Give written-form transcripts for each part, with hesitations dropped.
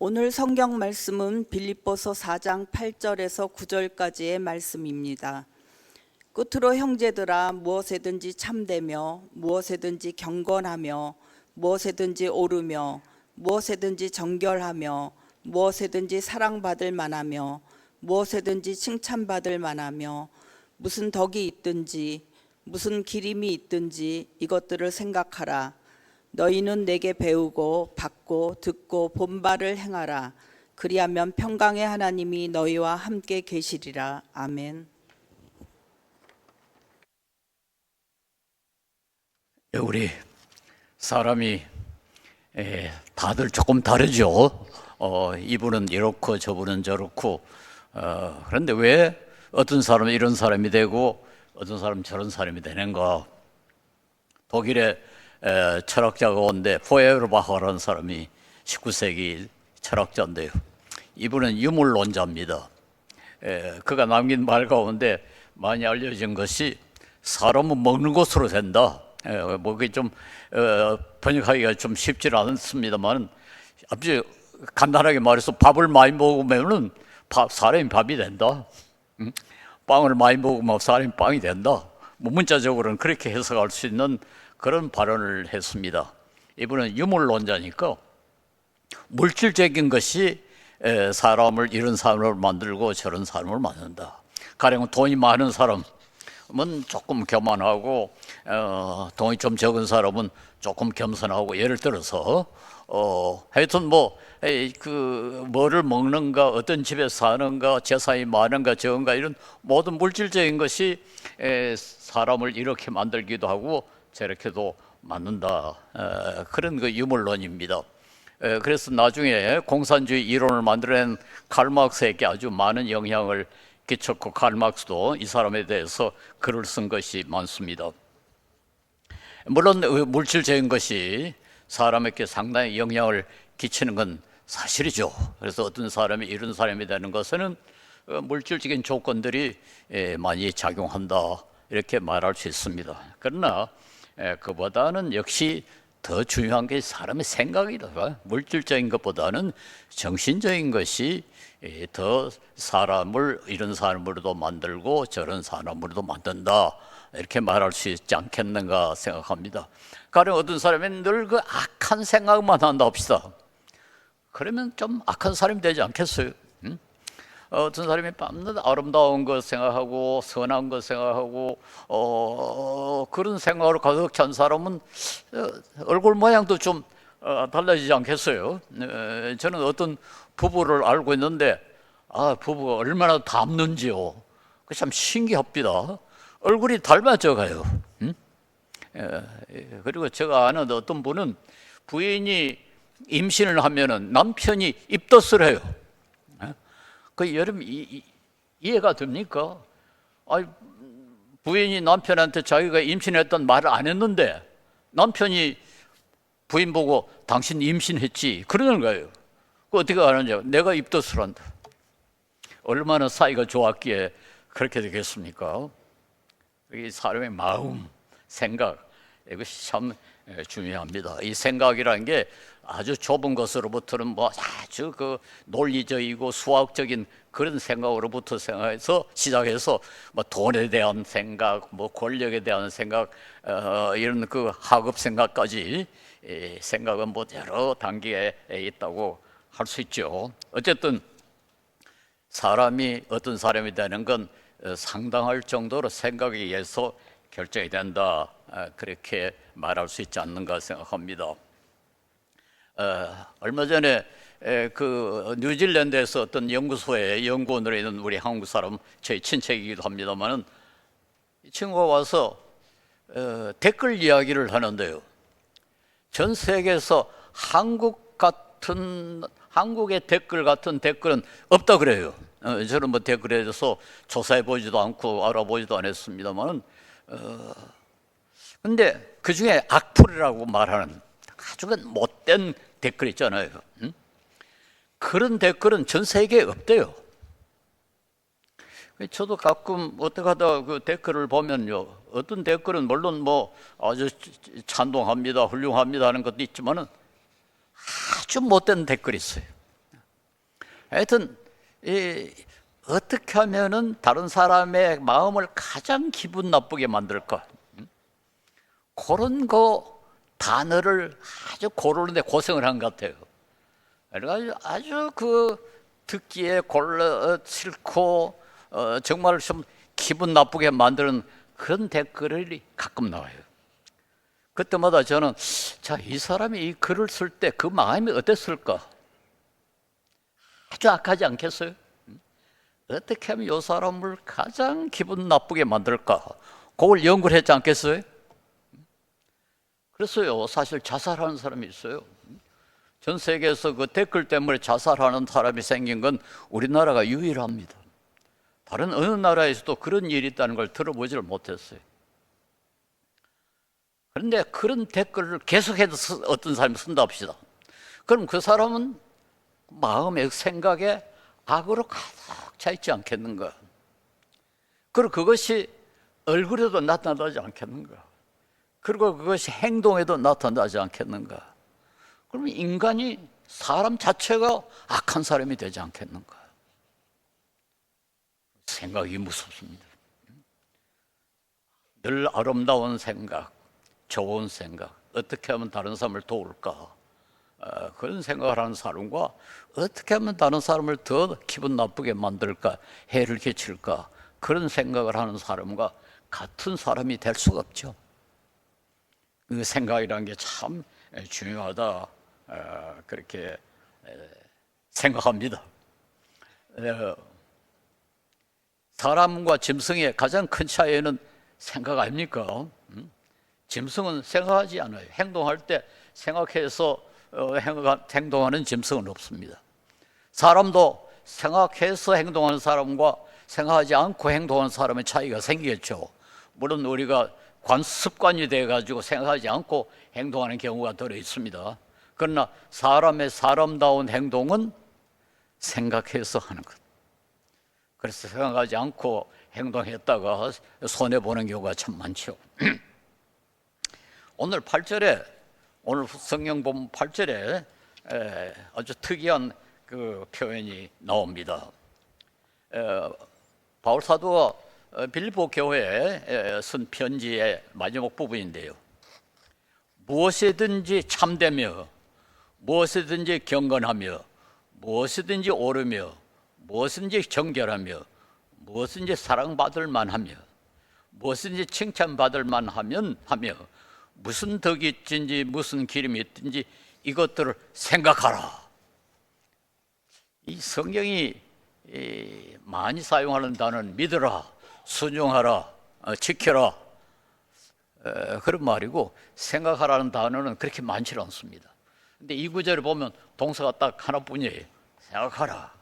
오늘 성경 말씀은 빌립보서 4장 8절에서 9절까지의 말씀입니다. 끝으로 형제들아 무엇에든지 참되며 무엇에든지 경건하며 무엇에든지 오르며 무엇에든지 정결하며 무엇에든지 사랑받을 만하며 무엇에든지 칭찬받을 만하며 무슨 덕이 있든지 무슨 기림이 있든지 이것들을 생각하라. 너희는 내게 배우고 받고 듣고 본 바를 행하라. 그리하면 평강의 하나님이 너희와 함께 계시리라. 아멘. 우리 사람이 다들 조금 다르죠. 이분은 이렇고 저분은 저렇고. 그런데 왜 어떤 사람은 이런 사람이 되고 어떤 사람은 저런 사람이 되는가? 독일의 철학자가 온데 포에르바흐라는 사람이 19세기 철학자인데요. 이분은 유물론자입니다. 그가 남긴 말 가운데 많이 알려진 것이 사람은 먹는 것으로 된다. 뭐 그게 좀 번역하기가 좀 쉽지 않습니다만 아주 간단하게 말해서 밥을 많이 먹으면은 사람이 밥이 된다. 빵을 많이 먹으면 사람이 빵이 된다. 뭐 문자적으로는 그렇게 해석할 수 있는 그런 발언을 했습니다. 이분은 유물론자니까 물질적인 것이 사람을 이런 사람을 만들고 저런 사람을 만든다. 가령 돈이 많은 사람은 조금 교만하고 돈이 좀 적은 사람은 조금 겸손하고, 예를 들어서 하여튼 뭐를 먹는가, 어떤 집에 사는가, 재산이 많은가 적은가, 이런 모든 물질적인 것이 사람을 이렇게 만들기도 하고 저렇게도 만든다. 그런 그 유물론입니다. 그래서 나중에 공산주의 이론을 만들어낸 칼 마르크스에게 아주 많은 영향을 끼쳤고, 칼 마르크스도 이 사람에 대해서 글을 쓴 것이 많습니다. 물론 물질적인 것이 사람에게 상당히 영향을 끼치는 건 사실이죠. 그래서 어떤 사람이 이런 사람이 되는 것은 물질적인 조건들이 많이 작용한다, 이렇게 말할 수 있습니다. 그러나 그보다는 역시 더 중요한 게 사람의 생각이다. 물질적인 것보다는 정신적인 것이 더 사람을 이런 사람으로도 만들고 저런 사람으로도 만든다, 이렇게 말할 수 있지 않겠는가 생각합니다. 가령 어떤 사람이 늘 그 악한 생각만 한다 합시다. 그러면 좀 악한 사람이 되지 않겠어요? 어떤 사람이 밤낮 아름다운 것 생각하고 선한 것 생각하고 그런 생각으로 가득 찬 사람은 얼굴 모양도 좀 달라지지 않겠어요? 저는 어떤 부부를 알고 있는데 부부가 얼마나 닮는지요. 그 참 신기합니다. 얼굴이 닮아져 가요. 그리고 제가 아는 어떤 분은 부인이 임신을 하면은 남편이 입덧을 해요. 그 여러분 이해가 됩니까? 부인이 남편한테 자기가 임신했던 말을 안 했는데 남편이 부인 보고 당신 임신했지 그러는 거예요. 그 어떻게 아느냐? 내가 입덧을 한다. 얼마나 사이가 좋았기에 그렇게 되겠습니까? 이 사람의 마음, 생각, 이것이 참 중요합니다. 이 생각이라는 게 아주 좁은 것으로부터는 아주 그 논리적이고 수학적인 그런 생각으로부터 생각해서 시작해서 돈에 대한 생각, 권력에 대한 생각, 이런 그 하급 생각까지, 생각은 여러 단계에 있다고 할 수 있죠. 어쨌든 사람이 어떤 사람이 되는 건 상당할 정도로 생각에 의해서 결정이 된다, 그렇게 말할 수 있지 않는가 생각합니다. 얼마 전에 그 뉴질랜드에서 어떤 연구소에 연구원으로 있는 우리 한국 사람, 저희 친척이기도 합니다만은, 이 친구가 와서 댓글 이야기를 하는데요. 전 세계에서 한국의 댓글 같은 댓글은 없다 그래요. 저는 댓글에 대해서 조사해 보지도 않고 알아보지도 않았습니다만은, 근데 그 중에 악플이라고 말하는 아주 못된 댓글 있잖아요. 그런 댓글은 전 세계에 없대요. 저도 가끔 어떻게 하다 그 댓글을 보면요, 어떤 댓글은 물론 아주 찬동합니다, 훌륭합니다 하는 것도 있지만은 아주 못된 댓글이 있어요. 하여튼 어떻게 하면은 다른 사람의 마음을 가장 기분 나쁘게 만들까? 그런 거 단어를 아주 고르는데 고생을 한 것 같아요. 그래가지고 아주 듣기에 싫고 정말 좀 기분 나쁘게 만드는 그런 댓글이 가끔 나와요. 그때마다 저는 이 사람이 이 글을 쓸 때 그 마음이 어땠을까? 아주 악하지 않겠어요? 어떻게 하면 이 사람을 가장 기분 나쁘게 만들까? 그걸 연구를 했지 않겠어요? 그래서요, 사실 자살하는 사람이 있어요. 전 세계에서 그 댓글 때문에 자살하는 사람이 생긴 건 우리나라가 유일합니다. 다른 어느 나라에서도 그런 일이 있다는 걸 들어보지를 못했어요. 그런데 그런 댓글을 계속해서 어떤 사람이 쓴다 합시다. 그럼 그 사람은 마음의 생각에 악으로 가득 차 있지 않겠는가? 그리고 그것이 얼굴에도 나타나지 않겠는가? 그리고 그것이 행동에도 나타나지 않겠는가? 그러면 인간이 사람 자체가 악한 사람이 되지 않겠는가? 생각이 무섭습니다. 늘 아름다운 생각, 좋은 생각, 어떻게 하면 다른 사람을 도울까? 그런 생각을 하는 사람과 어떻게 하면 다른 사람을 더 기분 나쁘게 만들까? 해를 끼칠까? 그런 생각을 하는 사람과 같은 사람이 될 수가 없죠. 그 생각이라는 게 참 중요하다, 그렇게 생각합니다. 사람과 짐승의 가장 큰 차이는 생각 아닙니까? 짐승은 생각하지 않아요. 행동할 때 생각해서 행동하는 짐승은 없습니다. 사람도 생각해서 행동하는 사람과 생각하지 않고 행동하는 사람의 차이가 생기겠죠. 물론 우리가 관습관이 돼가지고 생각하지 않고 행동하는 경우가 더 있습니다. 그러나 사람의 사람다운 행동은 생각해서 하는 것. 그래서 생각하지 않고 행동했다가 손해보는 경우가 참 많죠. 오늘 성경 본문 8절에 아주 특이한 그 표현이 나옵니다. 바울 사도가 빌립보 교회에 쓴 편지의 마지막 부분인데요. 무엇이든지 참되며 무엇이든지 경건하며 무엇이든지 옳으며 무엇이든지 정결하며 무엇이든지 사랑받을 만하며 무엇이든지 칭찬받을 만하며 무슨 덕이 있든지 무슨 기름이 있든지 이것들을 생각하라. 이 성경이 많이 사용하는 단어는 믿으라, 순종하라, 지켜라, 그런 말이고, 생각하라는 단어는 그렇게 많지 않습니다. 근데 이 구절을 보면 동사가 딱 하나뿐이에요. 생각하라.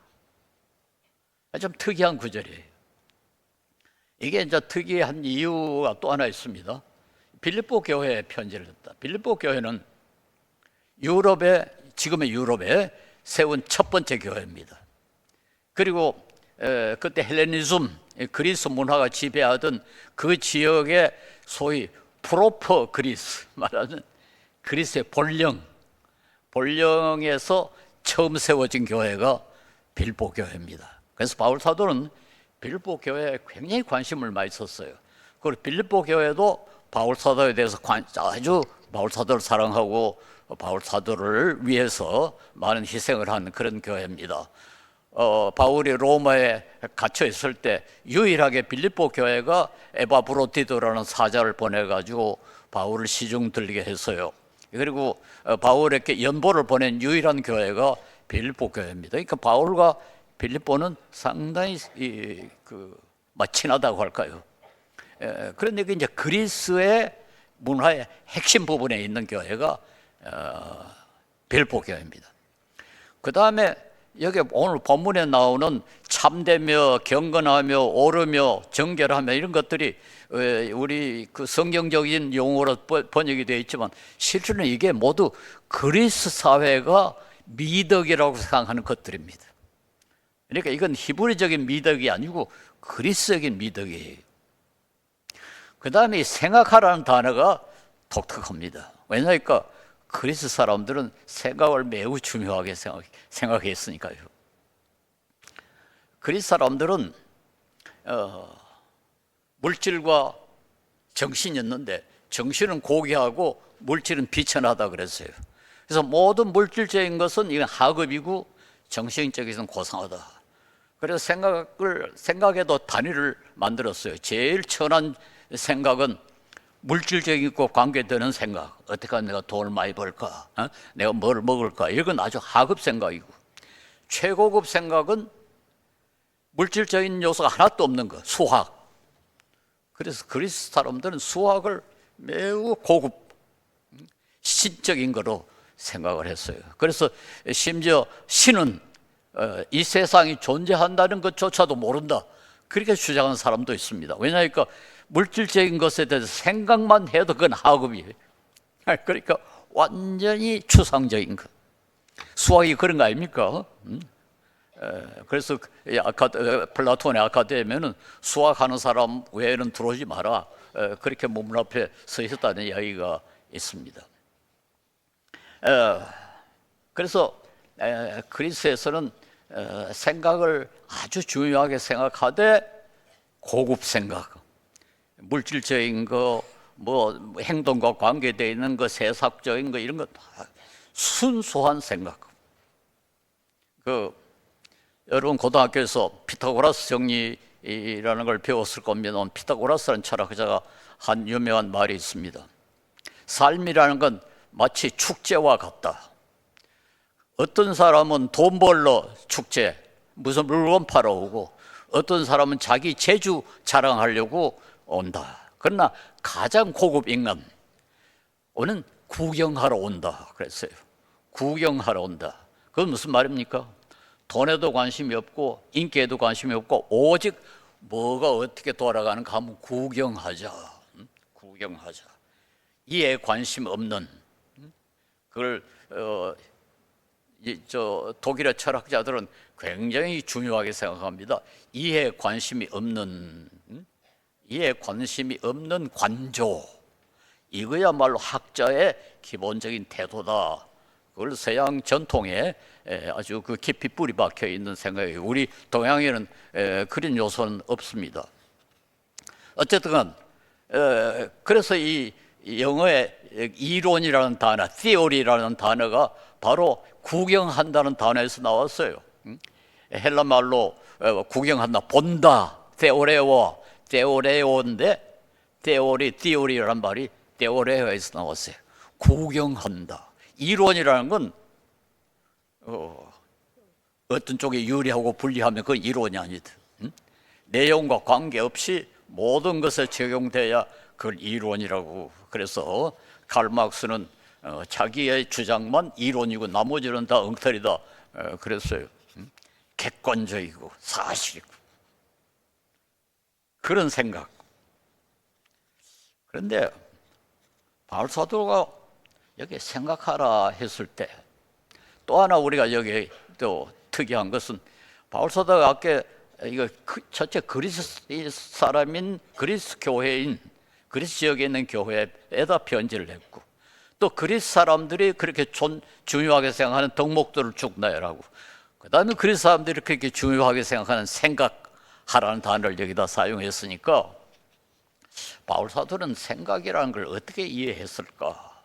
좀 특이한 구절이에요. 이게 이제 특이한 이유가 또 하나 있습니다. 빌립보 교회에 편지를 했다. 빌립보 교회는 지금의 유럽에 세운 첫 번째 교회입니다. 그리고 그때 헬레니즘, 그리스 문화가 지배하던 그 지역의 소위 프로퍼 그리스, 말하는 그리스의 본령에서 처음 세워진 교회가 빌립보 교회입니다. 그래서 바울 사도는 빌립보 교회에 굉장히 관심을 많이 썼어요. 그리고 빌립보 교회도 바울 사도에 대해서 아주 바울 사도를 사랑하고 바울 사도를 위해서 많은 희생을 하는 그런 교회입니다. 바울이 로마에 갇혀 있을 때 유일하게 빌립보 교회가 에바브로디도라는 사자를 보내가지고 바울을 시중 들리게 했어요. 그리고 바울에게 연보를 보낸 유일한 교회가 빌립보 교회입니다. 그러니까 바울과 빌립보는 상당히 친하다고 할까요? 그런데 이제 그리스의 문화의 핵심 부분에 있는 교회가 빌립보 교회입니다. 그 다음에 여기 오늘 본문에 나오는 참되며 경건하며 옳으며 정결하며 이런 것들이 우리 그 성경적인 용어로 번역이 되어 있지만 실제로는 이게 모두 그리스 사회가 미덕이라고 생각하는 것들입니다. 그러니까 이건 히브리적인 미덕이 아니고 그리스적인 미덕이에요. 그 다음에 생각하라는 단어가 독특합니다. 왜냐하니까 그리스 사람들은 생각을 매우 중요하게 생각했으니까요. 그리스 사람들은 물질과 정신이었는데 정신은 고귀하고 물질은 비천하다 그랬어요. 그래서 모든 물질적인 것은 이건 하급이고 정신적인 것은 고상하다. 그래서 생각에도 단위를 만들었어요. 제일 천한 생각은 물질적이고 관계되는 생각. 어떻게 하면 내가 돈을 많이 벌까? 내가 뭘 먹을까? 이건 아주 하급 생각이고, 최고급 생각은 물질적인 요소가 하나도 없는 것, 수학. 그래서 그리스 사람들은 수학을 매우 고급, 신적인 거로 생각을 했어요. 그래서 심지어 신은 이 세상이 존재한다는 것조차도 모른다, 그렇게 주장하는 사람도 있습니다. 왜냐하니까 물질적인 것에 대해서 생각만 해도 그건 하급이에요. 그러니까 완전히 추상적인 것. 수학이 그런 거 아닙니까? 그래서 플라톤의 아카데미에는 수학하는 사람 외에는 들어오지 마라, 그렇게 문문 앞에 서 있었다는 이야기가 있습니다. 그래서 그리스에서는 생각을 아주 중요하게 생각하되 고급 생각, 물질적인 거, 뭐 행동과 관계되어 있는 거, 세상적인 거, 이런 거 다 순수한 생각. 여러분 고등학교에서 피타고라스 정리라는 걸 배웠을 겁니다. 피타고라스라는 철학자가 한 유명한 말이 있습니다. 삶이라는 건 마치 축제와 같다. 어떤 사람은 돈 벌러 축제, 무슨 물건 팔아 오고, 어떤 사람은 자기 재주 자랑하려고 온다. 그러나 가장 고급 인간은 구경하러 온다 그랬어요. 구경하러 온다. 그건 무슨 말입니까? 돈에도 관심이 없고 인기에도 관심이 없고 오직 뭐가 어떻게 돌아가는가 하면 구경하자. 구경하자. 이에 관심 없는, 그걸 독일의 철학자들은 굉장히 중요하게 생각합니다. 이에 관심이 없는 관조, 이거야말로 학자의 기본적인 태도다. 그걸 서양 전통에 아주 깊이 뿌리 박혀 있는 생각이에요. 우리 동양에는 그런 요소는 없습니다. 어쨌든 그래서 이 영어의 이론이라는 단어, theory라는 단어가 바로 구경한다는 단어에서 나왔어요. 헬라 말로 구경한다, 본다, theoreo인데 theory라는 말이 theoreo에서 나왔어요. 구경한다. 이론이라는 건 어떤 쪽에 유리하고 불리하면 그건 이론이 아니다. 내용과 관계없이 모든 것에 적용돼야 그걸 이론이라고. 그래서 칼 마크스는 자기의 주장만 이론이고 나머지는 다 엉터리다 그랬어요. 객관적이고 사실이고 그런 생각. 그런데 바울 사도가 여기 생각하라 했을 때 또 하나 우리가 여기 또 특이한 것은, 바울 사도가 아까 이거 첫째 그리스 사람인 그리스 교회인 그리스 지역에 있는 교회에다 편지를 했고, 또 그리스 사람들이 그렇게 중요하게 생각하는 덕목들을 쭉 나열하고, 그 다음에 그리스 사람들이 그렇게 중요하게 생각하는 생각하라는 단어를 여기다 사용했으니까 바울 사도는 생각이라는 걸 어떻게 이해했을까?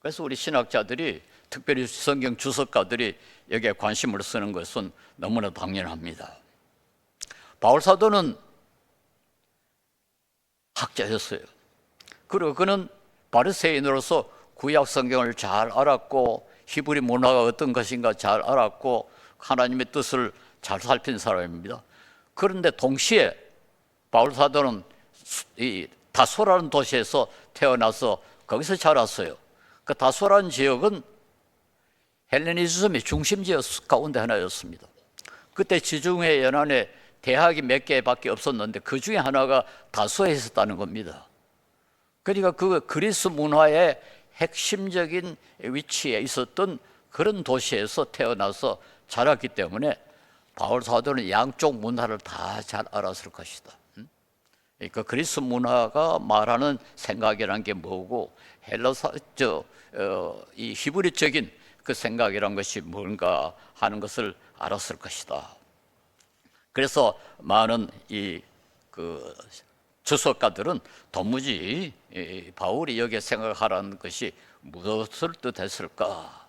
그래서 우리 신학자들이, 특별히 성경 주석가들이 여기에 관심을 쓰는 것은 너무나 당연합니다. 바울 사도는 학자였어요. 그리고 그는 바리새인으로서 구약 성경을 잘 알았고 히브리 문화가 어떤 것인가 잘 알았고 하나님의 뜻을 잘 살핀 사람입니다. 그런데 동시에 바울 사도는 이 다소라는 도시에서 태어나서 거기서 자랐어요. 그 다소라는 지역은 헬레니즘의 중심지역 가운데 하나였습니다. 그때 지중해 연안에 대학이 몇 개밖에 없었는데 그 중에 하나가 다소에 있었다는 겁니다. 그러니까 그 그리스 문화의 핵심적인 위치에 있었던 그런 도시에서 태어나서 자랐기 때문에 바울 사도는 양쪽 문화를 다 잘 알았을 것이다. 그러니까 그리스 문화가 말하는 생각이라는 게 뭐고 이 히브리적인 그 생각이란 것이 뭔가 하는 것을 알았을 것이다. 그래서 많은 그 주석가들은 도무지 바울이 여기에 생각하라는 것이 무엇을 뜻했을까?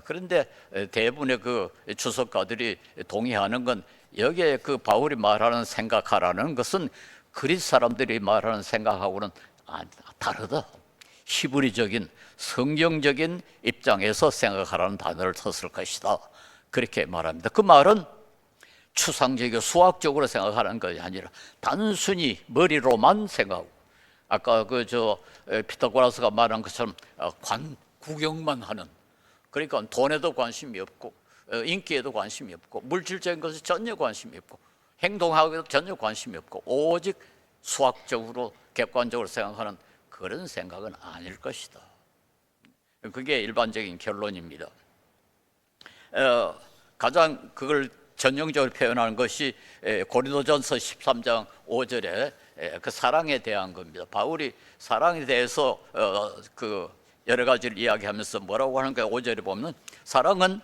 그런데 대부분의 그 주석가들이 동의하는 건 여기에 그 바울이 말하는 생각하라는 것은 그리스 사람들이 말하는 생각하고는 다르다. 히브리적인 성경적인 입장에서 생각하라는 단어를 썼을 것이다. 그렇게 말합니다. 그 말은 추상적이고 수학적으로 생각하는 것이 아니라 단순히 머리로만 생각하고, 아까 피타고라스가 말한 것처럼 구경만 하는, 그러니까 돈에도 관심이 없고 인기에도 관심이 없고 물질적인 것에 전혀 관심이 없고 행동하고도 전혀 관심이 없고 오직 수학적으로 객관적으로 생각하는 그런 생각은 아닐 것이다. 그게 일반적인 결론입니다. 가장 그걸 전형적으로 표현하는 것이 고린도전서 13장 5절에 그 사랑에 대한 겁니다. 바울이 사랑에 대해서 그 여러 가지를 이야기하면서 뭐라고 하는 거예요? 5절에 보면 사랑은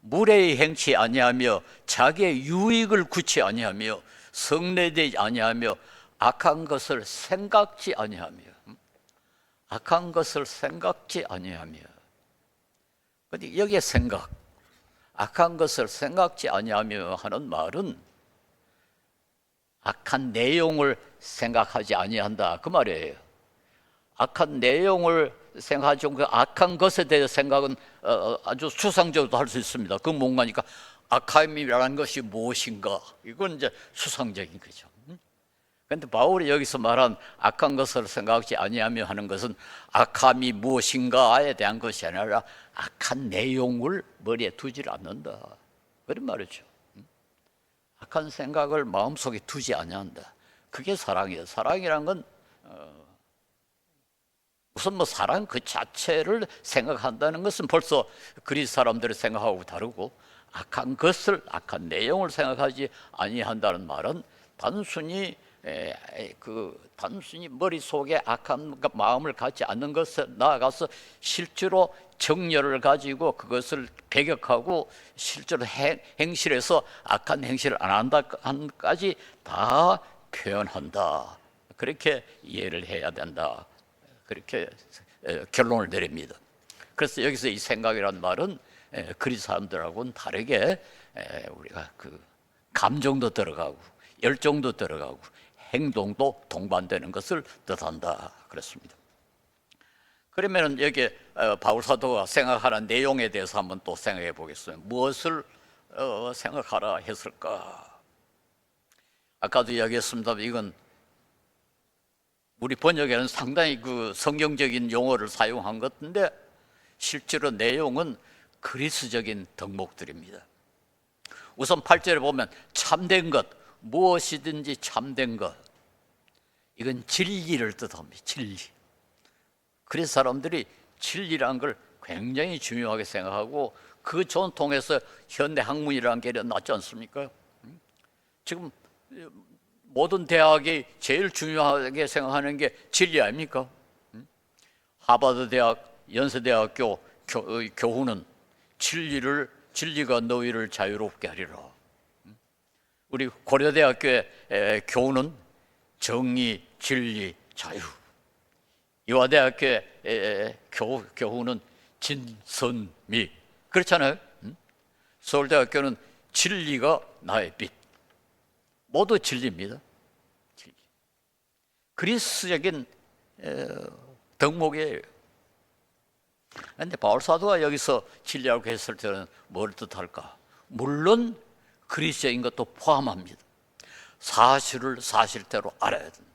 무례히 행치 아니하며 자기의 유익을 구치 아니하며 성례되지 아니하며 악한 것을 생각지 아니하며, 악한 것을 생각지 아니하며. 근데 여기에 생각, 악한 것을 생각지 아니하며 하는 말은 악한 내용을 생각하지 아니한다 그 말이에요. 악한 내용을 생각하지 않고 악한 것에 대해서 생각은 아주 추상적으로 할 수 있습니다. 그 뭔가니까 악함이라는 것이 무엇인가, 이건 이제 추상적인 거죠. 그런데 바울이 여기서 말한 악한 것을 생각하지 아니하며 하는 것은 악함이 무엇인가에 대한 것이 아니라 악한 내용을 머리에 두질 않는다, 그런 말이죠. 악한 생각을 마음속에 두지 아니한다. 그게 사랑이에요. 사랑이란 건 우선 사랑 그 자체를 생각한다는 것은 벌써 그리스 사람들의 생각하고 다르고, 악한 것을, 악한 내용을 생각하지 아니한다는 말은 단순히 단순히 머릿속에 악한 마음을 갖지 않는 것을 나아가서 실제로 정열을 가지고 그것을 배격하고 실제로 행실에서 악한 행실을 안 한다까지 다 표현한다. 그렇게 이해를 해야 된다. 그렇게 결론을 내립니다. 그래서 여기서 이 생각이란 말은 그리스 사람들하고는 다르게 우리가 그 감정도 들어가고 열정도 들어가고 행동도 동반되는 것을 뜻한다 그랬습니다. 그러면 여기 바울 사도가 생각하는 내용에 대해서 한번 또 생각해 보겠습니다. 무엇을 생각하라 했을까? 아까도 이야기했습니다. 이건 우리 번역에는 상당히 그 성경적인 용어를 사용한 것 같은데 실제로 내용은 그리스적인 덕목들입니다. 우선 8절에 보면 참된 것, 무엇이든지 참된 것, 이건 진리를 뜻합니다. 진리. 그래서 사람들이 진리라는 걸 굉장히 중요하게 생각하고 그 전통에서 현대 학문이라는 게 났지 않습니까? 지금 모든 대학이 제일 중요하게 생각하는 게 진리 아닙니까? 하버드 대학, 연세대학교 교훈은 진리가 너희를 자유롭게 하리라. 우리 고려대학교의 교훈은 정의, 진리, 자유. 이화대학교의 교훈은 진선미. 그렇잖아요. 서울대학교는 진리가 나의 빛. 모두 진리입니다. 진리. 그리스적인 덕목이에요. 그런데 바울 사도가 여기서 진리라고 했을 때는 뭘 뜻할까? 물론 그리스적인 것도 포함합니다. 사실을 사실대로 알아야 됩니다.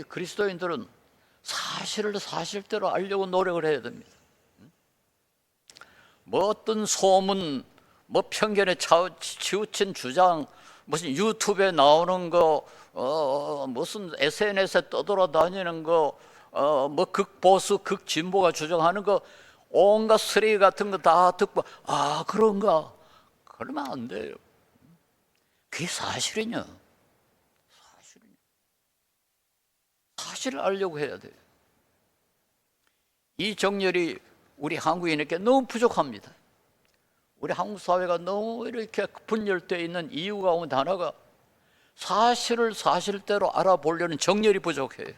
그리스도인들은 사실을 사실대로 알려고 노력을 해야 됩니다. 뭐 어떤 소문, 뭐 편견에 치우친 주장, 무슨 유튜브에 나오는 거, 무슨 SNS에 떠돌아다니는 거, 뭐 극보수, 극진보가 주장하는 거, 온갖 쓰레기 같은 거 다 듣고 그런가? 그러면 안 돼요. 그게 사실이냐? 사실을 알려고 해야 돼요. 이 정열이 우리 한국인에게 너무 부족합니다. 우리 한국 사회가 너무 이렇게 분열되어 있는 이유 가운데 하나가 사실을 사실대로 알아보려는 정열이 부족해요.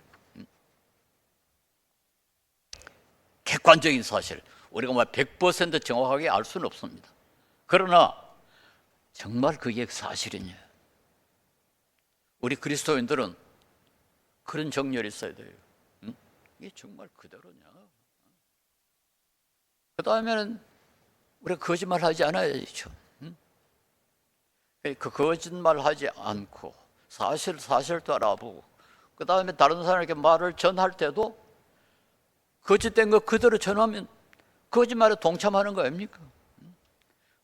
객관적인 사실, 우리가 100% 정확하게 알 수는 없습니다. 그러나 정말 그게 사실이냐? 우리 그리스도인들은 그런 정열이 있어야 돼요. 이게 정말 그대로냐? 그 다음에는 우리가 거짓말하지 않아야죠. 그 거짓말하지 않고 사실도 알아보고, 그 다음에 다른 사람에게 말을 전할 때도 거짓된 거 그대로 전하면 거짓말에 동참하는 거 아닙니까?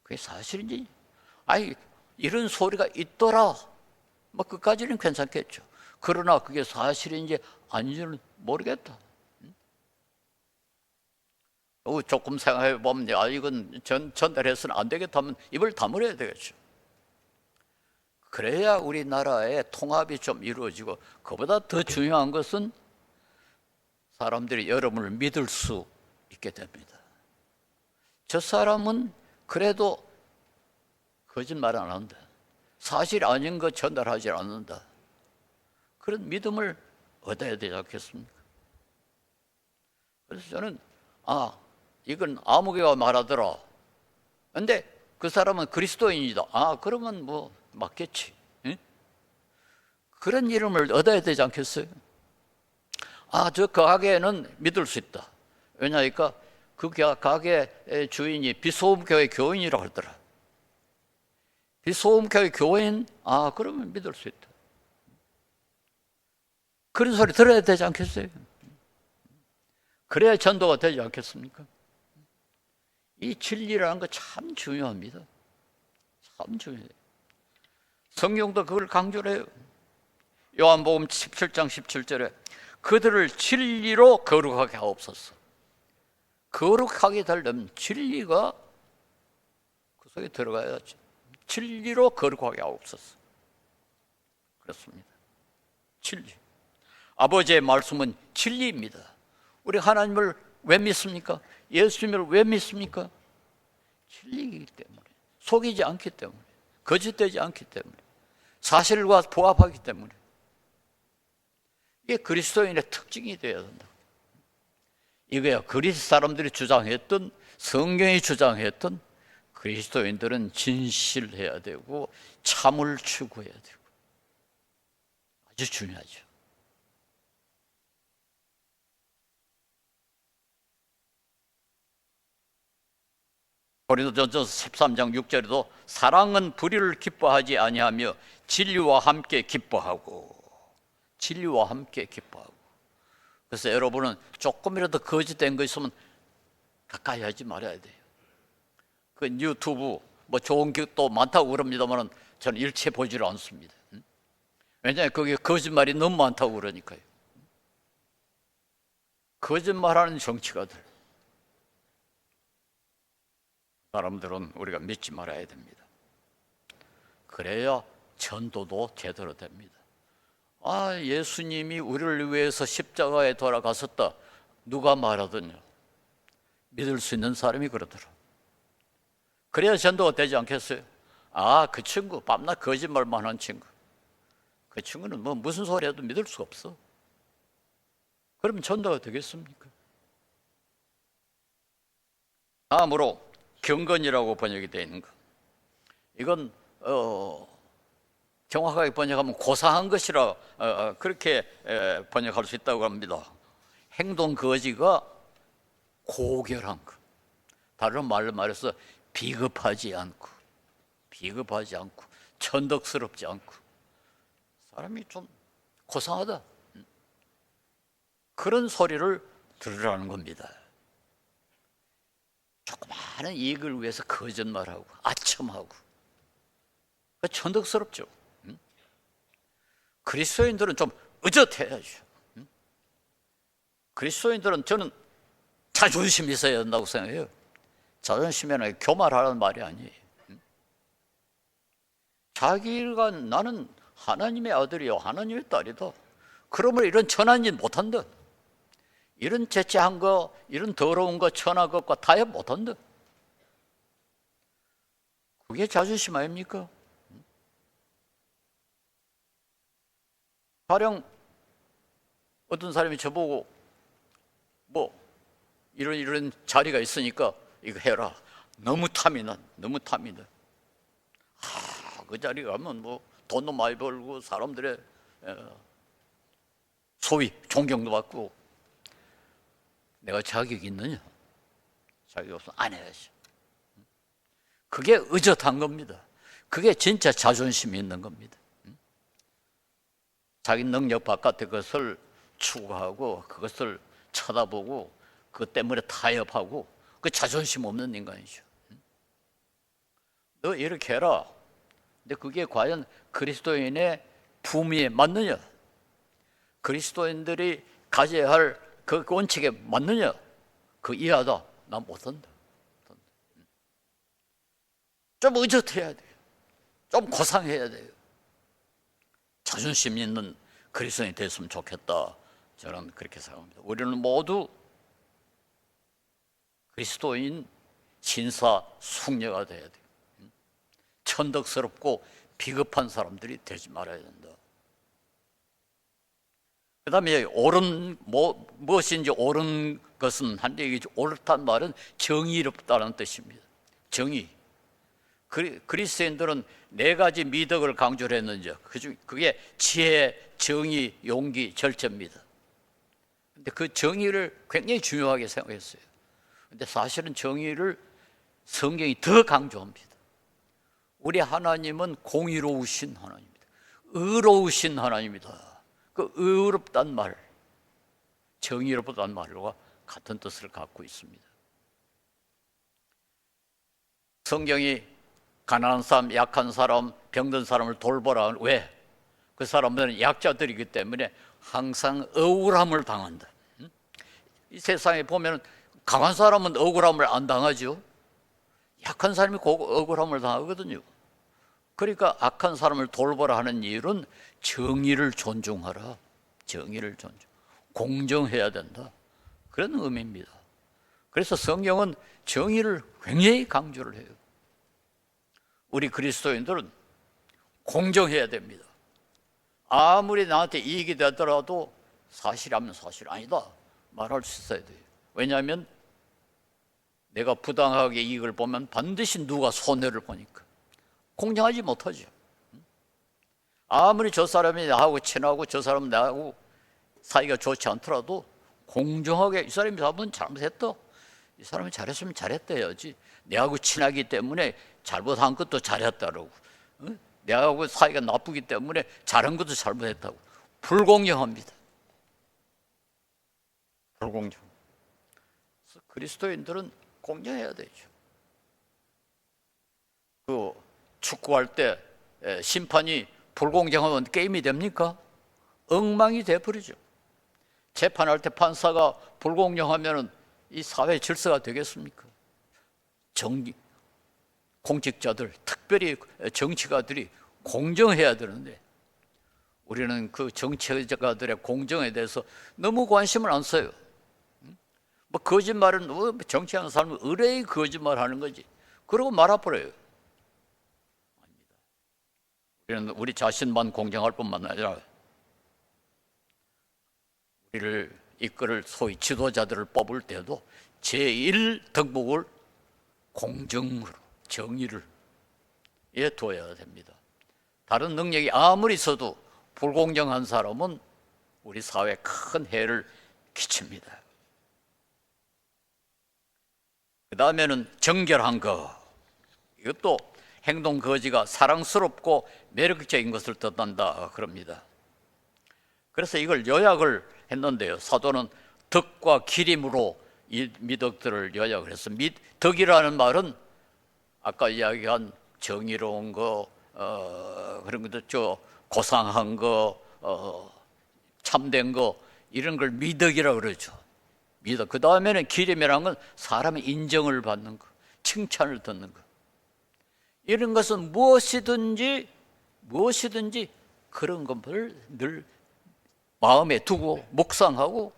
그게 사실인지, 아니 이런 소리가 있더라, 뭐 그까지는 괜찮겠죠. 그러나 그게 사실인지 아닌지는 모르겠다. 조금 생각해 보면, 이건 전달해서는 안 되겠다면 입을 다물어야 되겠죠. 그래야 우리나라의 통합이 좀 이루어지고, 그보다 더 중요한 것은 사람들이 여러분을 믿을 수 있게 됩니다. 저 사람은 그래도 거짓말 안 한다, 사실 아닌 거 전달하지 않는다, 그런 믿음을 얻어야 되지 않겠습니까? 그래서 저는 이건 아무개가 말하더라, 근데 그 사람은 그리스도인이다, 그러면 뭐 맞겠지. 응? 그런 이름을 얻어야 되지 않겠어요? 저 가게는 믿을 수 있다. 왜냐하니까 그 가게 주인이 비소음교회 교인이라고 하더라. 비소음교회 교인, 그러면 믿을 수 있다. 그런 소리 들어야 되지 않겠어요? 그래야 전도가 되지 않겠습니까? 이 진리라는 거 참 중요합니다. 참 중요해요. 성경도 그걸 강조를 해요. 요한복음 17장 17절에 그들을 진리로 거룩하게 하옵소서. 거룩하게 되려면 진리가 그 속에 들어가야지. 진리로 거룩하게 하옵소서. 그렇습니다. 진리. 아버지의 말씀은 진리입니다. 우리 하나님을 왜 믿습니까? 예수님을 왜 믿습니까? 진리이기 때문에, 속이지 않기 때문에, 거짓되지 않기 때문에, 사실과 부합하기 때문에. 이게 그리스도인의 특징이 되어야 된다. 이거야 그리스 사람들이 주장했던, 성경이 주장했던, 그리스도인들은 진실해야 되고 참을 추구해야 되고, 아주 중요하죠. 고린도전서 13장 6절에도 사랑은 불의를 기뻐하지 아니하며 진리와 함께 기뻐하고, 진리와 함께 기뻐하고. 그래서 여러분은 조금이라도 거짓된 거 있으면 가까이 하지 말아야 돼요. 그 유튜브 뭐 좋은 것도 많다고 그럽니다만 저는 일체 보지를 않습니다. 왜냐하면 거기에 거짓말이 너무 많다고 그러니까요. 거짓말하는 정치가들, 사람들은 우리가 믿지 말아야 됩니다. 그래야 전도도 제대로 됩니다. 예수님이 우리를 위해서 십자가에 돌아가셨다, 누가 말하더냐? 믿을 수 있는 사람이 그러더라. 그래야 전도가 되지 않겠어요? 그 친구 밤낮 거짓말만 한 친구, 그 친구는 뭐 무슨 소리 해도 믿을 수 없어. 그러면 전도가 되겠습니까? 다음으로 경건이라고 번역이 되어 있는 것, 이건 정확하게 번역하면 고상한 것이라 그렇게 번역할 수 있다고 합니다. 행동 거지가 고결한 것, 다른 말로 말해서 비겁하지 않고 천덕스럽지 않고, 사람이 좀 고상하다, 그런 소리를 들으라는 겁니다. 조그마한 이익을 위해서 거짓말하고 아첨하고, 천덕스럽죠. 그리스도인들은 좀 의젓해야죠. 그리스도인들은, 저는 자존심이 있어야 된다고 생각해요. 자존심에는 교만하라는 말이 아니에요. 자기가 나는 하나님의 아들이요, 하나님의 딸이다, 그러면 이런 천한 일 못한다, 이런 재치한 거, 이런 더러운 거, 천한 것과 타협 못한다. 그게 자존심 아닙니까? 가령 어떤 사람이 저보고 뭐 이런 자리가 있으니까 이거 해라. 너무 탐이 나. 그 자리 가면 뭐 돈도 많이 벌고 사람들의 소위 존경도 받고. 내가 자격이 있느냐? 자격이 없으면 안 해야지. 그게 의젓한 겁니다. 그게 진짜 자존심이 있는 겁니다. 자기 능력 바깥에 그것을 추구하고 그것을 쳐다보고 그것 때문에 타협하고 그 자존심 없는 인간이죠. 너 이렇게 해라. 근데 그게 과연 그리스도인의 품위에 맞느냐? 그리스도인들이 가져야 할 그 원칙에 맞느냐? 그 이하다. 난 못한다. 좀 의젓해야 돼요. 좀 고상해야 돼요. 자존심 있는 그리스도인이 됐으면 좋겠다. 저는 그렇게 생각합니다. 우리는 모두 그리스도인 신사 숙녀가 돼야 돼요. 천덕스럽고 비겁한 사람들이 되지 말아야 된다. 그 다음에 무엇인지 옳은 것은 한데 이게 옳다는 말은 정의롭다는 뜻입니다. 정의. 그리스도인들은 네 가지 미덕을 강조를 했는지 그게 지혜, 정의, 용기, 절제입니다. 근데 그 정의를 굉장히 중요하게 생각했어요. 근데 사실은 정의를 성경이 더 강조합니다. 우리 하나님은 공의로우신 하나님입니다. 의로우신 하나님입니다. 그 의롭단 말, 정의롭다는 말과 같은 뜻을 갖고 있습니다. 성경이 가난한 사람, 약한 사람, 병든 사람을 돌보라. 왜? 그 사람들은 약자들이기 때문에 항상 억울함을 당한다. 이 세상에 보면 강한 사람은 억울함을 안 당하죠. 약한 사람이 억울함을 당하거든요. 그러니까 악한 사람을 돌보라 하는 이유는 정의를 존중하라. 정의를 존중. 공정해야 된다. 그런 의미입니다. 그래서 성경은 정의를 굉장히 강조를 해요. 우리 그리스도인들은 공정해야 됩니다. 아무리 나한테 이익이 되더라도 사실이라면 사실 아니다 말할 수 있어야 돼요. 왜냐하면 내가 부당하게 이익을 보면 반드시 누가 손해를 보니까 공정하지 못하죠. 아무리 저 사람이 나하고 친하고 저 사람은 나하고 사이가 좋지 않더라도 공정하게 이 사람이 한번 잘못했다. 이 사람이 잘했으면 잘했다 해야지. 내하고 친하기 때문에 잘못한 것도 잘했다라고, 내하고 사이가 나쁘기 때문에 잘한 것도 잘못했다고. 불공정합니다. 불공정. 그래서 그리스도인들은 공정해야 되죠. 그 축구할 때 심판이 불공정하면 게임이 됩니까? 엉망이 돼버리죠. 재판할 때 판사가 불공정하면 이 사회 질서가 되겠습니까? 공직자들, 특별히 정치가들이 공정해야 되는데 우리는 그 정치가들의 공정에 대해서 너무 관심을 안 써요. 뭐 거짓말은 정치하는 사람은 의뢰의 거짓말하는 거지. 그러고 말아버려요. 아닙니다. 우리는 우리 자신만 공정할 뿐만 아니라 우리를 이끌을 소위 지도자들을 뽑을 때도 제1덕목을 공정으로 정의를 둬야 됩니다. 다른 능력이 아무리 있어도 불공정한 사람은 우리 사회에 큰 해를 끼칩니다. 그 다음에는 정결한 것. 이것도 행동 거지가 사랑스럽고 매력적인 것을 뜻한다 그럽니다. 그래서 이걸 요약을 했는데요. 사도는 덕과 기림으로 이 미덕들을 요약을 했어. 덕이라는 말은 아까 이야기한 정의로운 거, 그런 것도 고상한 거, 참된 거, 이런 걸 미덕이라고 그러죠. 미덕. 그 다음에는 기림이라는 건 사람의 인정을 받는 거, 칭찬을 듣는 거. 이런 것은 무엇이든지 그런 것을 늘 마음에 두고 묵상하고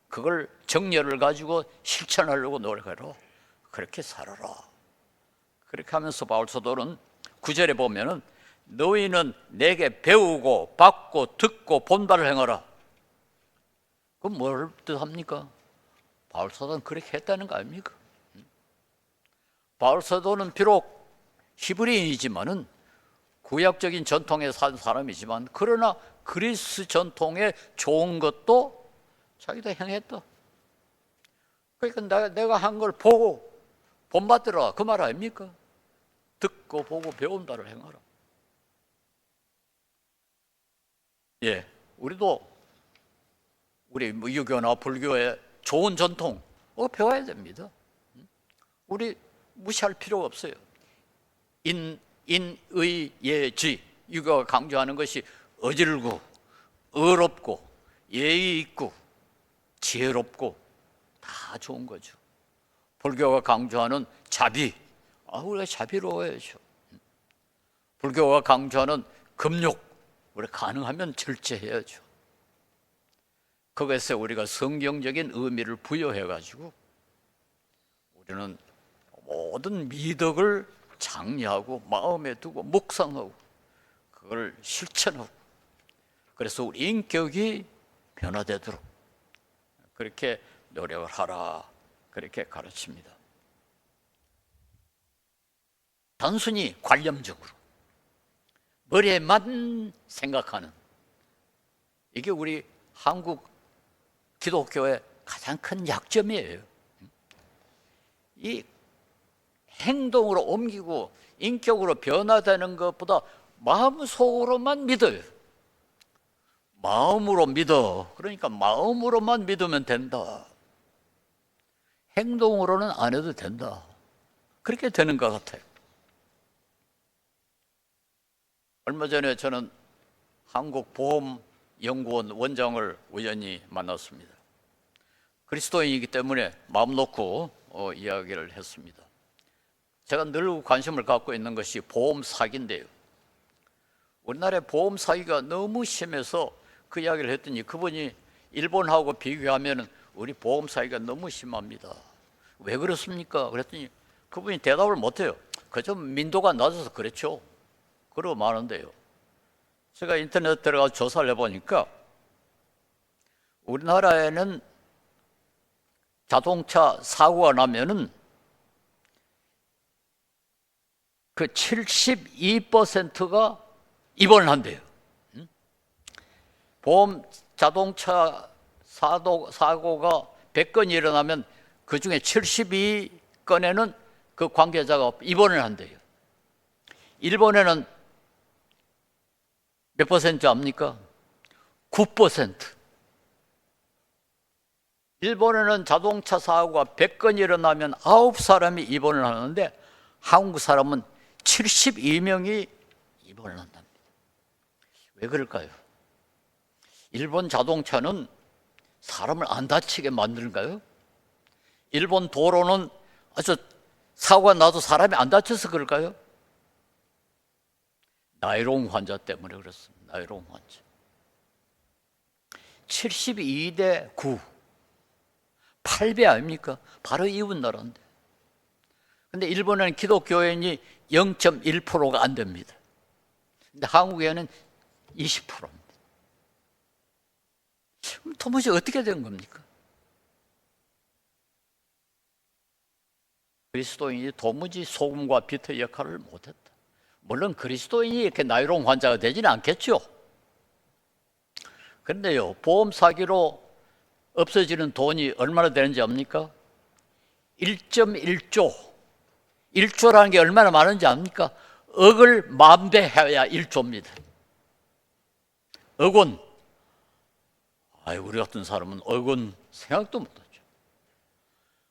그걸 정열을 가지고 실천하려고 노력하라. 그렇게 살아라. 그렇게 하면서 바울 사도는 9절에 보면은 너희는 내게 배우고 받고 듣고 본바를 행하라. 그럼 뭘 뜻합니까? 바울 사도는 그렇게 했다는 거 아닙니까? 바울 사도는 비록 히브리인이지만은 구약적인 전통에 산 사람이지만 그러나 그리스 전통에 좋은 것도 자기도 행했다. 그러니까 내가 한 걸 보고 본받들어 그 말 아닙니까? 듣고 보고 배운 바를 행하라. 예, 우리도 우리 유교나 불교의 좋은 전통 배워야 됩니다. 우리 무시할 필요가 없어요. 인의 예지, 유교가 강조하는 것이 어질고 어렵고 예의 있고 지혜롭고 다 좋은 거죠. 불교가 강조하는 자비, 우리가 자비로워야죠. 불교가 강조하는 금욕, 우리 가능하면 절제해야죠. 그것에 우리가 성경적인 의미를 부여해가지고 우리는 모든 미덕을 장려하고 마음에 두고 묵상하고 그걸 실천하고 그래서 우리 인격이 변화되도록 그렇게 노력을 하라 그렇게 가르칩니다. 단순히 관념적으로 머리에만 생각하는 이게 우리 한국 기독교의 가장 큰 약점이에요. 이 행동으로 옮기고 인격으로 변화되는 것보다 마음속으로만 믿어요. 마음으로 믿어. 그러니까 마음으로만 믿으면 된다. 행동으로는 안 해도 된다. 그렇게 되는 것 같아요. 얼마 전에 저는 한국보험연구원 원장을 우연히 만났습니다. 그리스도인이기 때문에 마음 놓고 이야기를 했습니다. 제가 늘 관심을 갖고 있는 것이 보험 사기인데요. 우리나라의 보험 사기가 너무 심해서 그 이야기를 했더니 그분이 일본하고 비교하면 우리 보험 사기가 너무 심합니다. 왜 그렇습니까? 그랬더니 그분이 대답을 못해요. 그저 민도가 낮아서 그렇죠. 그러고 마는데요. 제가 인터넷 들어가서 조사를 해보니까 우리나라에는 자동차 사고가 나면은 그 72%가 입원을 한대요. 보험 자동차 사고가 100건이 일어나면 그 중에 72건에는 그 관계자가 입원을 한대요. 일본에는 몇 퍼센트 압니까? 9%. 일본에는 자동차 사고가 100건이 일어나면 9사람이 입원을 하는데 한국 사람은 72명이 입원을 한답니다. 왜 그럴까요? 일본 자동차는 사람을 안 다치게 만드는가요? 일본 도로는 아주 사고가 나도 사람이 안 다쳐서 그럴까요? 나이롱 환자 때문에 그렇습니다. 나이롱 환자. 72대 9. 8배 아닙니까? 바로 이웃 나라인데. 근데 일본에는 기독교인이 0.1%가 안 됩니다. 근데 한국에는 20%입니다. 그럼 도무지 어떻게 된 겁니까? 그리스도인이 도무지 소금과 비트 역할을 못했다. 물론 그리스도인이 이렇게 나이롱 환자가 되지는 않겠죠. 그런데요, 보험 사기로 없어지는 돈이 얼마나 되는지 압니까? 1.1조. 1조라는 게 얼마나 많은지 압니까? 억을 만배 해야 1조입니다. 억원. 우리 같은 사람은 억원 생각도 못하죠.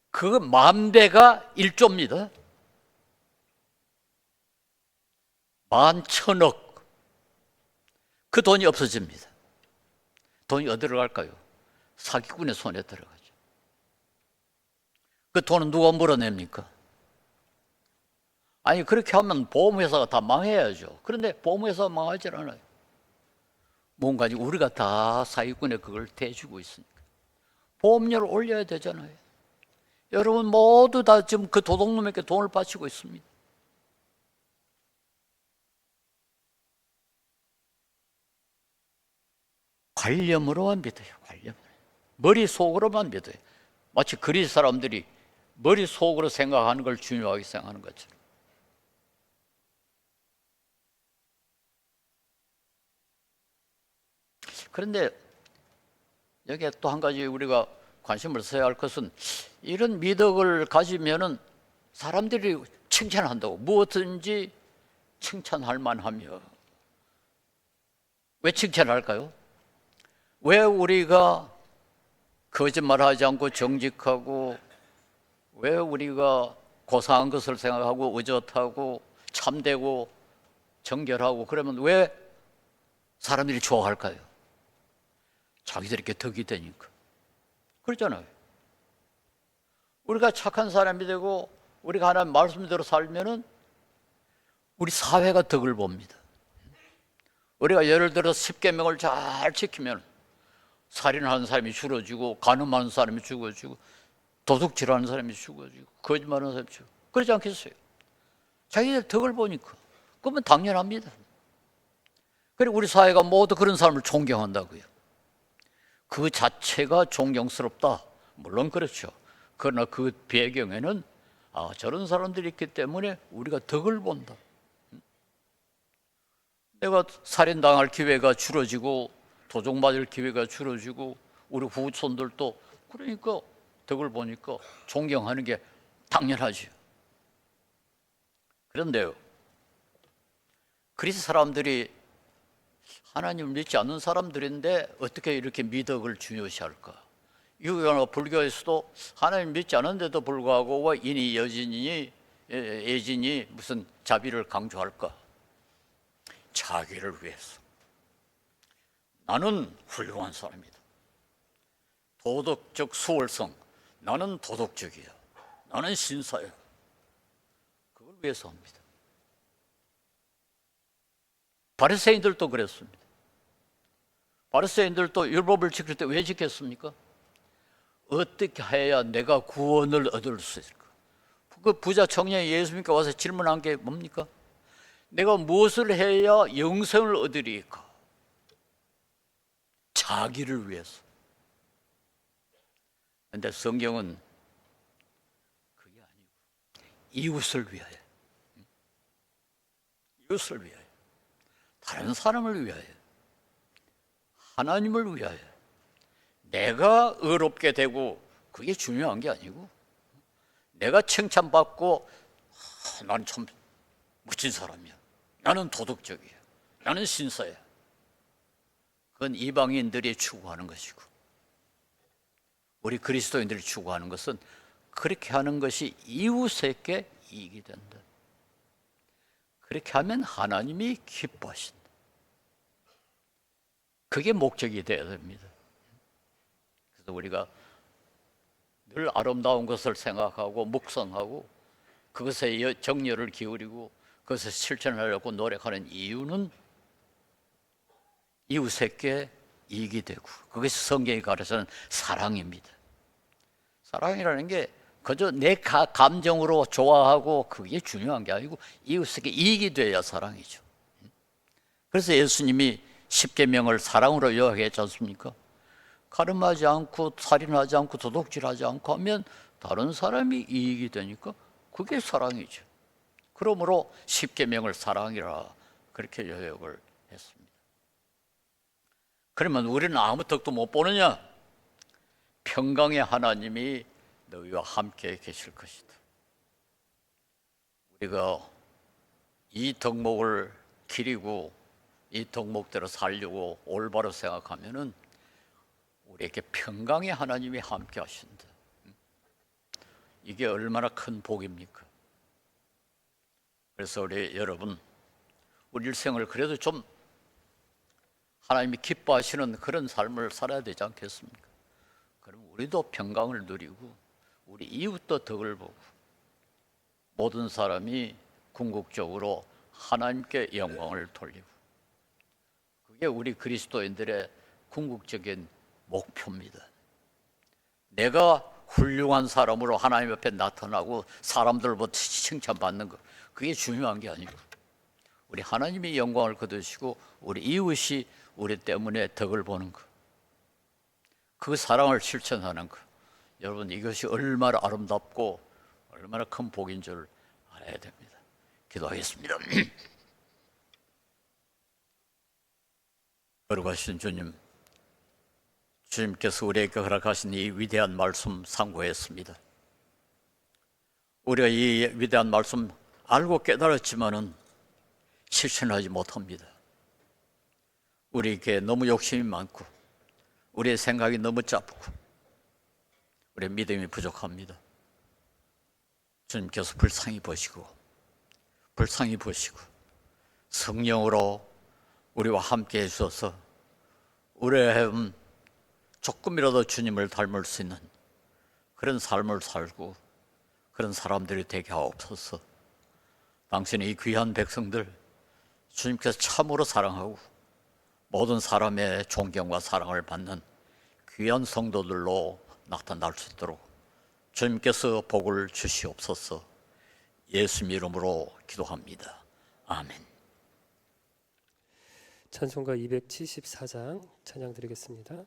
그 만배가 1조입니다. 11,000억. 그 돈이 없어집니다. 돈이 어디로 갈까요? 사기꾼의 손에 들어가죠. 그 돈은 누가 물어냅니까? 그렇게 하면 보험회사가 다 망해야죠. 그런데 보험회사가 망하지 않아요. 뭔가 우리가 다 사기꾼에 그걸 대주고 있으니까. 보험료를 올려야 되잖아요. 여러분 모두 다 지금 그 도둑놈에게 돈을 바치고 있습니다. 관념으로만 믿어요. 관념. 머릿속으로만 믿어요. 마치 그리스 사람들이 머릿속으로 생각하는 걸 중요하게 생각하는 것처럼. 그런데 여기에 또 한 가지 우리가 관심을 써야 할 것은, 이런 미덕을 가지면은 사람들이 칭찬한다고, 무엇든지 칭찬할 만하며. 왜 칭찬할까요? 왜 우리가 거짓말하지 않고 정직하고, 왜 우리가 고상한 것을 생각하고 의젓하고 참되고 정결하고, 그러면 왜 사람들이 좋아할까요? 자기들이 이렇게 덕이 되니까. 그렇잖아요. 우리가 착한 사람이 되고 우리가 하나님 말씀대로 살면은 우리 사회가 덕을 봅니다. 우리가 예를 들어 10계명을 잘 지키면 살인하는 사람이 줄어지고, 간음하는 사람이 죽어지고, 도둑질하는 사람이 죽어지고, 거짓말하는 사람이 죽어지고, 그러지 않겠어요? 자기들 덕을 보니까. 그러면 당연합니다. 그리고 우리 사회가 모두 그런 사람을 존경한다고요. 그 자체가 존경스럽다, 물론 그렇죠. 그러나 그 배경에는 저런 사람들이 있기 때문에 우리가 덕을 본다. 내가 살인당할 기회가 줄어지고 도둑 맞을 기회가 줄어지고 우리 후손들도 그러니까 덕을 보니까 존경하는 게 당연하죠. 그런데요, 그리스 사람들이 하나님을 믿지 않는 사람들인데 어떻게 이렇게 미덕을 중요시할까? 유교나 불교에서도 하나님 믿지 않은데도 불구하고 왜 인이 여진이 예진이 무슨 자비를 강조할까? 자기를 위해서. 나는 훌륭한 사람이다. 도덕적 수월성. 나는 도덕적이야. 나는 신사야. 그걸 위해서 합니다. 바리새인들도 그랬습니다. 바리새인들도 율법을 지킬 때 왜 지켰습니까? 어떻게 해야 내가 구원을 얻을 수 있을까? 그 부자 청년이 예수님께 와서 질문한 게 뭡니까? 내가 무엇을 해야 영생을 얻으리까? 자기를 위해서. 그런데 성경은 그게 아니고 이웃을 위하여, 이웃을 위하여, 다른 사람을 위하여, 하나님을 위하여. 내가 의롭게 되고 그게 중요한 게 아니고, 내가 칭찬받고 난 참 멋진 사람이야, 나는 도덕적이야, 나는 신사야. 그건 이방인들이 추구하는 것이고, 우리 그리스도인들이 추구하는 것은 그렇게 하는 것이 이웃에게 이익이 된다. 그렇게 하면 하나님이 기뻐하신다. 그게 목적이 되어야 됩니다. 그래서 우리가 늘 아름다운 것을 생각하고 묵상하고 그것에 정열을 기울이고 그것을 실천하려고 노력하는 이유는 이웃에게 이익이 되고, 그것이 성경이 가르치는 사랑입니다. 사랑이라는 게 그저 내 감정으로 좋아하고 그게 중요한 게 아니고 이웃에게 이익이 돼야 사랑이죠. 그래서 예수님이 십계명을 사랑으로 요약했지 않습니까? 가늠하지 않고 살인하지 않고 도둑질하지 않고 하면 다른 사람이 이익이 되니까 그게 사랑이죠. 그러므로 십계명을 사랑이라 그렇게 요약을 했습니다. 그러면 우리는 아무 덕도 못 보느냐? 평강의 하나님이 너희와 함께 계실 것이다. 우리가 이 덕목을 기리고 이 덕목대로 살려고 올바로 생각하면은 우리에게 평강의 하나님이 함께 하신다. 이게 얼마나 큰 복입니까? 그래서 우리 여러분, 우리 일생을 그래도 좀 하나님이 기뻐하시는 그런 삶을 살아야 되지 않겠습니까? 그럼 우리도 평강을 누리고 우리 이웃도 덕을 보고 모든 사람이 궁극적으로 하나님께 영광을 돌리고, 그게 우리 그리스도인들의 궁극적인 목표입니다. 내가 훌륭한 사람으로 하나님 앞에 나타나고 사람들부터 칭찬받는 것, 그게 중요한 게 아니고 우리 하나님이 영광을 거두시고 우리 이웃이 우리 때문에 덕을 보는 것, 그 사랑을 실천하는 것. 여러분, 이것이 얼마나 아름답고 얼마나 큰 복인 줄 알아야 됩니다. 기도하겠습니다. 거룩하신 주님, 주님께서 우리에게 허락하신 이 위대한 말씀 상고했습니다. 우리가 이 위대한 말씀 알고 깨달았지만은 실천하지 못합니다. 우리에게 너무 욕심이 많고 우리의 생각이 너무 짧고 우리의 믿음이 부족합니다. 주님께서 불쌍히 보시고 성령으로 우리와 함께 해주셔서 우리의 조금이라도 주님을 닮을 수 있는 그런 삶을 살고 그런 사람들이 되게 하옵소서. 당신의 이 귀한 백성들 주님께서 참으로 사랑하고 모든 사람의 존경과 사랑을 받는 귀한 성도들로 나타날 수 있도록 주님께서 복을 주시옵소서. 예수님 이름으로 기도합니다. 아멘. 찬송가 274장 찬양 드리겠습니다.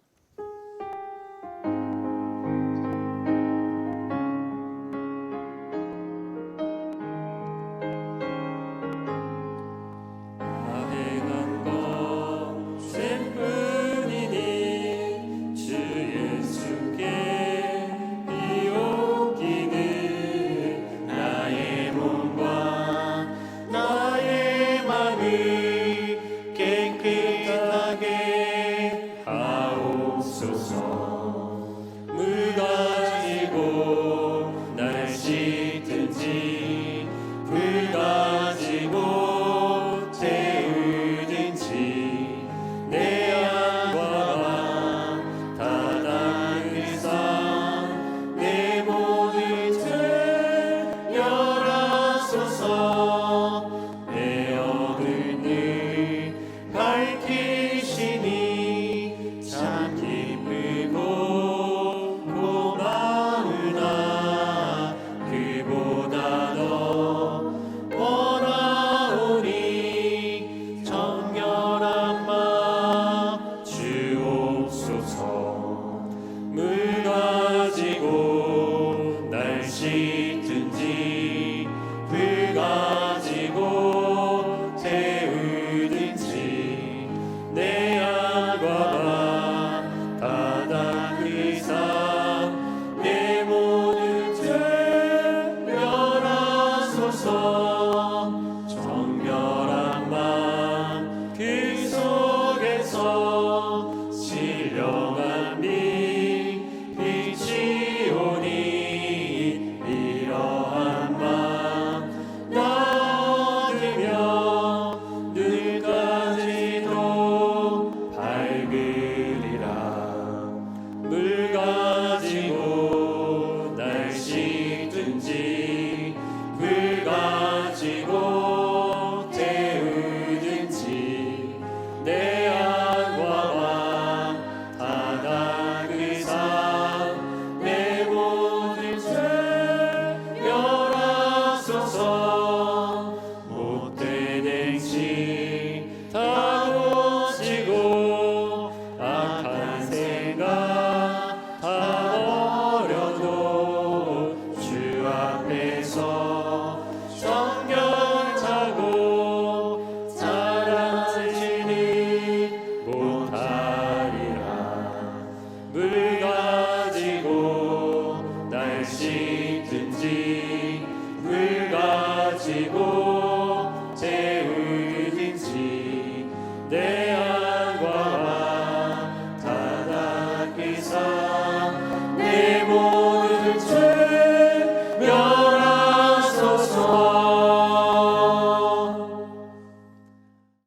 물 가지고